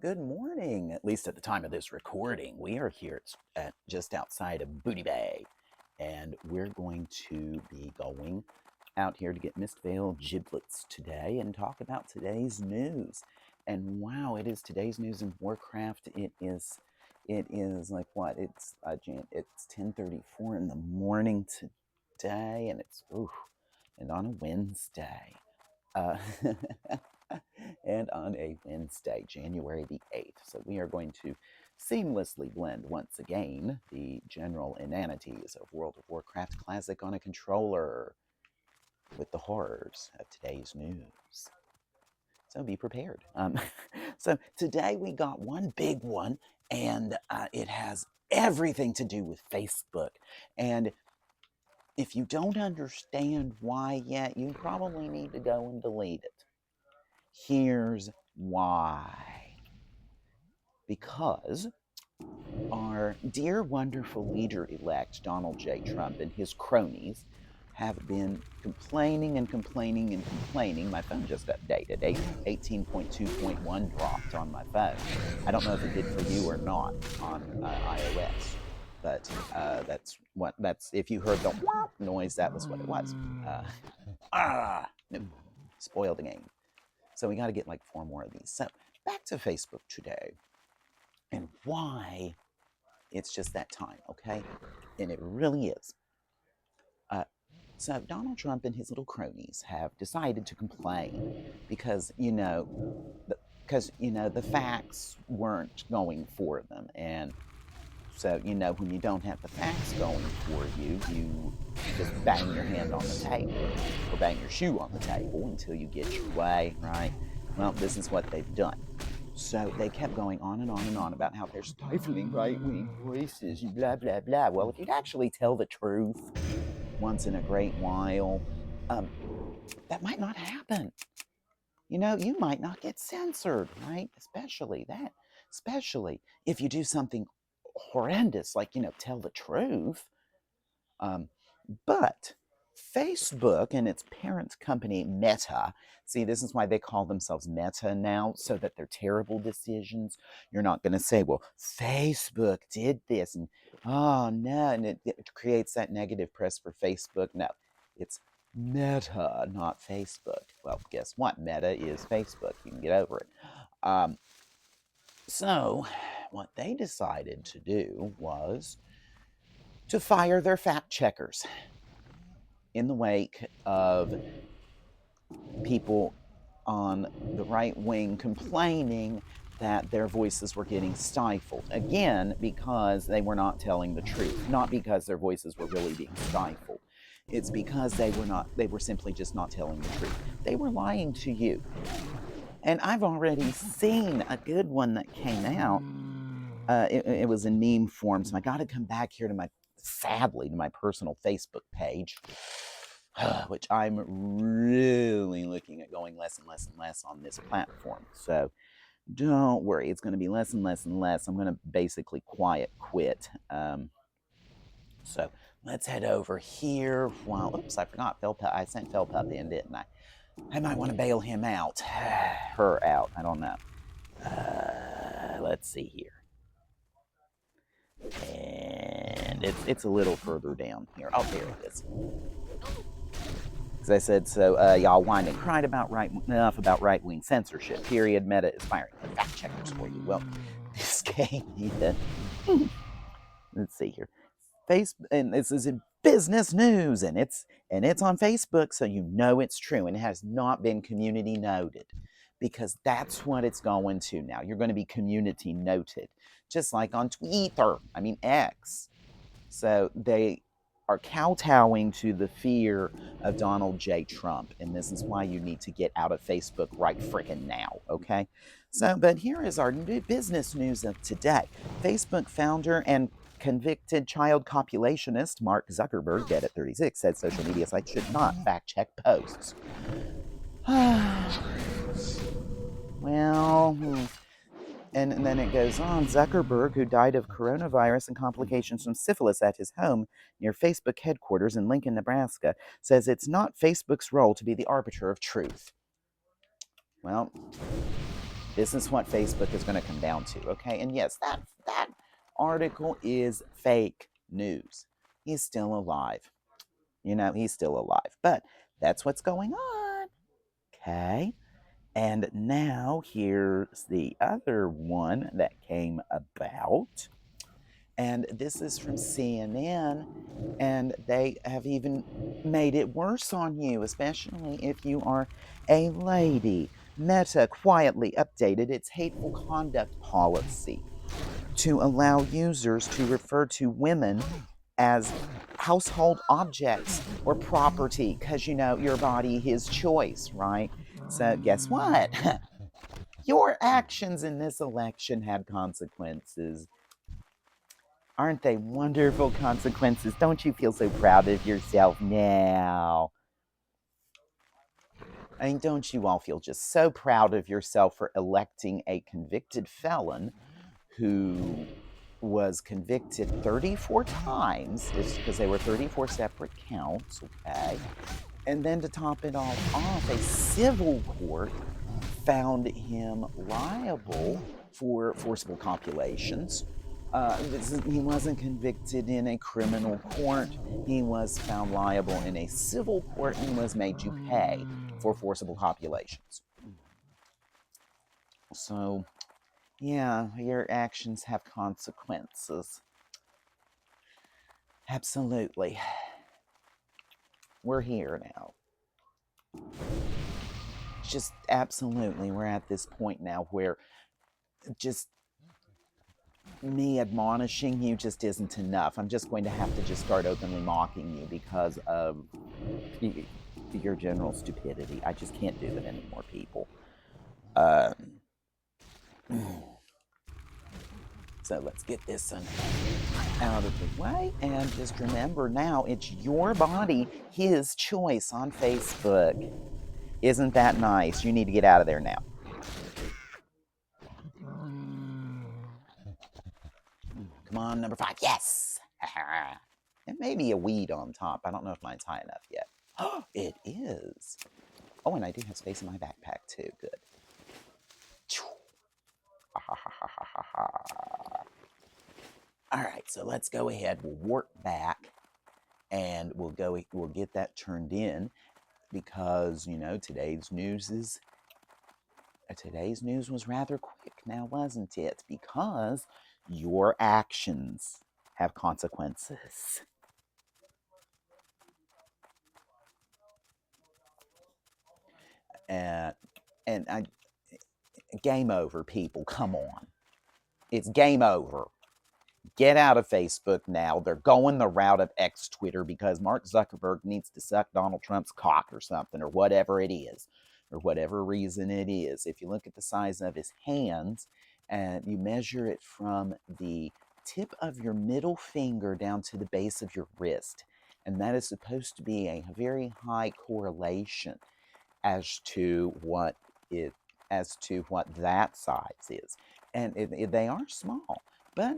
Good morning, at least at the time of this recording. We are here at just outside of Booty Bay, and we're going to be going out here to get Mistvale giblets today and talk about today's news. And wow, it is today's news in Warcraft. It is like what? It's 10:34 in the morning today, and and on a Wednesday. Uh, and on a Wednesday, January the 8th. So we are going to seamlessly blend once again the general inanities of World of Warcraft Classic on a controller with the horrors of today's news. So be prepared. So today we got one big one, and it has everything to do with Facebook. And if you don't understand why yet, you probably need to go and delete it. Here's why. Because our dear, wonderful leader-elect, Donald J. Trump, and his cronies have been complaining and complaining and complaining. My phone just updated. 18.2.1 dropped on my phone. I don't know if it did for you or not on iOS, but that's if you heard the whop noise, that was what it was. Spoiled the game. So we got to get like 4 more of these. So back to Facebook today and why it's just that time, okay? And it really is. So Donald Trump and his little cronies have decided to complain because, the facts weren't going for them. And so, when you don't have the facts going for you, you just bang your hand on the table or bang your shoe on the table until you get your way, right? Well, this is what they've done. So they kept going on and on and on about how they're stifling right-wing voices and blah, blah, blah. Well, if you'd actually tell the truth once in a great while, that might not happen. You might not get censored, right? Especially if you do something horrendous, like, tell the truth. But Facebook and its parent company, Meta, see, this is why they call themselves Meta now, so that their terrible decisions, you're not going to say, well, Facebook did this, and oh, no, and it creates that negative press for Facebook. No, it's Meta, not Facebook. Well, guess what? Meta is Facebook. You can get over it. So what they decided to do was to fire their fact checkers in the wake of people on the right wing complaining that their voices were getting stifled. Again, because they were not telling the truth, not because their voices were really being stifled. It's because they were simply just not telling the truth. They were lying to you. And I've already seen a good one that came out. It was in meme form, so I got to come back here to my personal Facebook page, which I'm really looking at going less and less and less on this platform. So don't worry, it's going to be less and less and less. I'm going to basically quiet quit. So let's head over here. Oops, I forgot Felpup. I sent Felpup in, didn't I? I might want to bail him out. Her out. I don't know. Let's see here. And it's a little further down here. Oh, there it is. As I said, so y'all whined and cried enough about right-wing censorship. Period. Meta is firing the fact checkers for you. Well, this came in. Let's see here. And this is in business news, and it's on Facebook, so you know it's true, and it has not been community noted, because that's what it's going to now. You're going to be community noted, just like on Twitter. I mean X. So they are kowtowing to the fear of Donald J. Trump, and this is why you need to get out of Facebook right frickin' now, okay? So, but here is our new business news of today. Facebook founder and convicted child copulationist Mark Zuckerberg, dead at 36, said social media sites should not fact-check posts. Well, and then it goes on. Zuckerberg, who died of coronavirus and complications from syphilis at his home near Facebook headquarters in Lincoln, Nebraska, says it's not Facebook's role to be the arbiter of truth. Well, This is what Facebook is going to come down to, okay? And yes, that article is fake news. He's still alive. He's still alive. But that's what's going on, okay? And now here's the other one that came about. And this is from CNN, and they have even made it worse on you, especially if you are a lady. Meta quietly updated its hateful conduct policy to allow users to refer to women as household objects or property because, your body, his choice, right? So, guess what? Your actions in this election had consequences. Aren't they wonderful consequences? Don't you feel so proud of yourself now? I mean, don't you all feel just so proud of yourself for electing a convicted felon who was convicted 34 times, because they were 34 separate counts, okay? And then to top it all off, a civil court found him liable for forcible copulations. He wasn't convicted in a criminal court. He was found liable in a civil court and was made to pay for forcible copulations. So, yeah, your actions have consequences. Absolutely. We're here now. Just absolutely, we're at this point now where just me admonishing you just isn't enough. I'm just going to have to just start openly mocking you because of your general stupidity. I just can't do it anymore, people. So let's get this one out of the way. And just remember now, it's your body, his choice on Facebook. Isn't that nice? You need to get out of there now. Come on, number 5. Yes! It may be a weed on top. I don't know if mine's high enough yet. Oh, it is. Oh, and I do have space in my backpack, too. Good. All right, so let's go ahead. We'll work back, and we'll get that turned in, because today's news was rather quick. Now, wasn't it? Because your actions have consequences. And game over, people. Come on. It's game over. Get out of Facebook now. They're going the route of X Twitter because Mark Zuckerberg needs to suck Donald Trump's cock or something, or whatever it is, or whatever reason it is. If you look at the size of his hands and you measure it from the tip of your middle finger down to the base of your wrist, and that is supposed to be a very high correlation as to what that size is. And they are small, but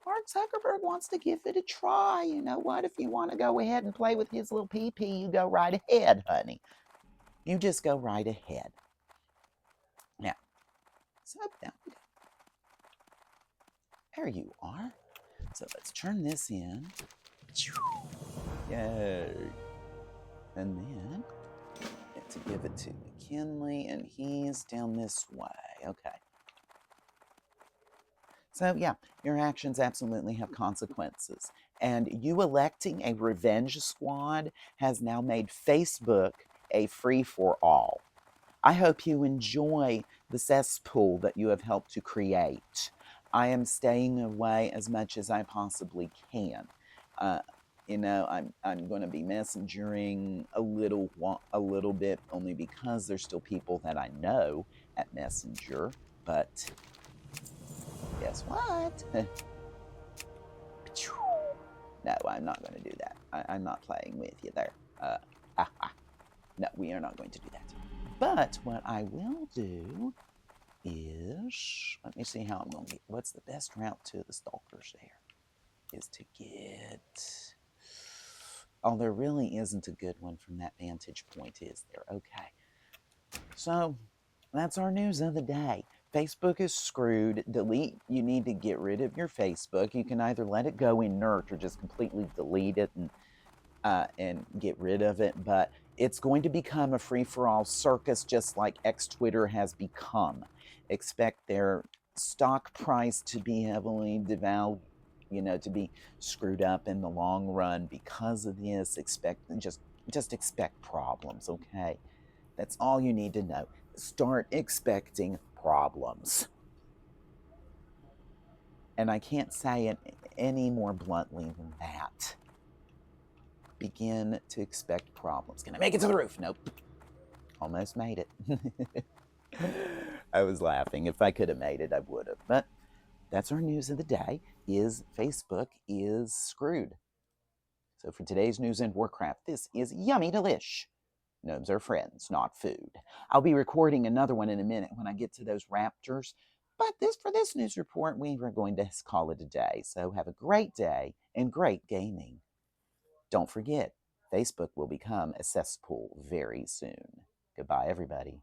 Mark Zuckerberg wants to give it a try. You know what? If you want to go ahead and play with his little pee-pee, you go right ahead, honey. You just go right ahead. Now, so down we go. There you are. So let's turn this in. Yay. And then to give it to McKinley, and he's down this way. Okay. So, yeah, your actions absolutely have consequences. And you electing a revenge squad has now made Facebook a free-for-all. I hope you enjoy the cesspool that you have helped to create. I am staying away as much as I possibly can. I'm going to be messengering a little bit, only because there's still people that I know at Messenger, but guess what? No, I'm not going to do that. I'm not playing with you there. No, we are not going to do that. But what I will do is, let me see how I'm going to get, what's the best route to the stalkers there? Is to get, oh, there really isn't a good one from that vantage point, is there? Okay. So, that's our news of the day. Facebook is screwed. Delete. You need to get rid of your Facebook. You can either let it go inert or just completely delete it and get rid of it. But it's going to become a free for all circus, just like X Twitter has become. Expect their stock price to be heavily devalued, to be screwed up in the long run because of this. Just expect problems, okay? That's all you need to know. Start expecting problems. And I can't say it any more bluntly than that. Begin to expect problems. Can I make it to the roof? Nope. Almost made it. I was laughing. If I could have made it, I would have. But that's our news of the day, is Facebook is screwed. So for today's news in Warcraft, this is Yummy Delish. Gnomes are friends, not food. I'll be recording another one in a minute when I get to those raptors. But for this news report, we are going to call it a day. So have a great day and great gaming. Don't forget, Facebook will become a cesspool very soon. Goodbye, everybody.